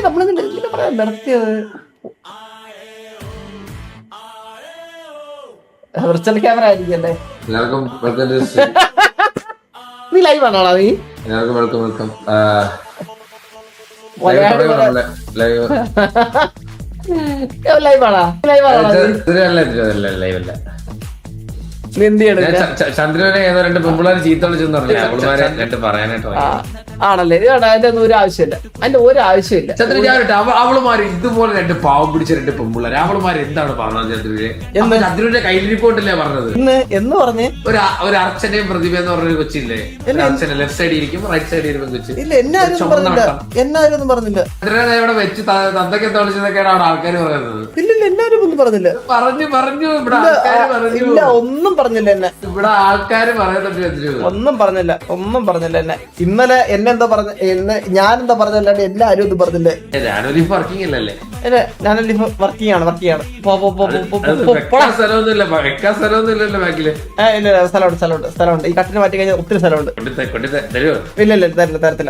നമ്മളിങ്ങനെ പറയാൻ നിർത്തിയത്. വിർച്വൽ ക്യാമറ ആയിരിക്കല്ലേ? എല്ലാവർക്കും വെൽക്കം. നീ ലൈവ് ആണോടാ? നീ എല്ലാവർക്കും വെൽക്കം വെൽക്കം. ലൈവ് ആണോ? ലൈവ് ആണോ? ലൈവല്ല. നീ എന്ത് ചെയ്യണം? ചന്ദ്രനെ ഏതോ രണ്ട് പെൺപിള്ളേർ ചീത്ത വിളിച്ചെന്ന് പറഞ്ഞില്ല. അവളുമാരെ രണ്ട് പറയാനായിട്ട് ആണല്ലേ? അതിന്റെ ഒന്നും ഒരു ആവശ്യമില്ല. അതിന്റെ ഒരു ആവശ്യമില്ല. ചന്ദ്രൻ ഞാനിട്ട് അവളുമാര് ഇതുപോലെ രണ്ട് പാവം പിടിച്ച രണ്ട് പെൺപിള്ളേർ അവളുമാര് എന്താണ് പറഞ്ഞത് ചന്ദ്രനെ? ചന്ദ്രന്റെ കയ്യിലിരിപ്പോട്ടല്ലേ പറഞ്ഞത്? എന്ന് പറഞ്ഞ് ഒരു അർച്ചനയും പ്രതിഭ എന്ന് പറഞ്ഞൊരു കൊച്ചില്ലേ? അർച്ചന ലെഫ്റ്റ് സൈഡിൽ ഇരിക്കും, റൈറ്റ് സൈഡിൽ ഇരിക്കും കൊച്ചു. ഇല്ല, എന്നാരും പറഞ്ഞില്ല. ചന്ദ്രനെ ഇവിടെ വെച്ച് തന്തയ്ക്ക് എന്താ വിളിച്ചതൊക്കെയാണ് അവിടെ ആൾക്കാർ പറയുന്നത്. ഇല്ല, എന്നാരും ഒന്നും പറഞ്ഞില്ല. പറഞ്ഞു ഇവിടെ ആൾക്കാർ പറഞ്ഞു. ഇല്ല, ഒന്നും പറഞ്ഞില്ല എന്നെ. ഇവിടെ ആൾക്കാര് പറയുന്നുണ്ട്. ഒന്നും പറഞ്ഞില്ല എന്നെ. ഇന്നലെ എന്നെ എന്താ പറഞ്ഞ, ഞാനെന്താ പറഞ്ഞല്ലാണ്ട് എല്ലാരും ഒന്നും പറഞ്ഞില്ലേ? ഞാനൊരു വർക്കിംഗ് അല്ലല്ലേ? ഞാനല്ല വർക്കിംഗ് ആണ്. സ്ഥലമുണ്ട്. ഈ കട്ടിന് മാറ്റി കഴിഞ്ഞാൽ ഒത്തിരി സ്ഥലമുണ്ട്. ഇല്ല തരത്തില്ല.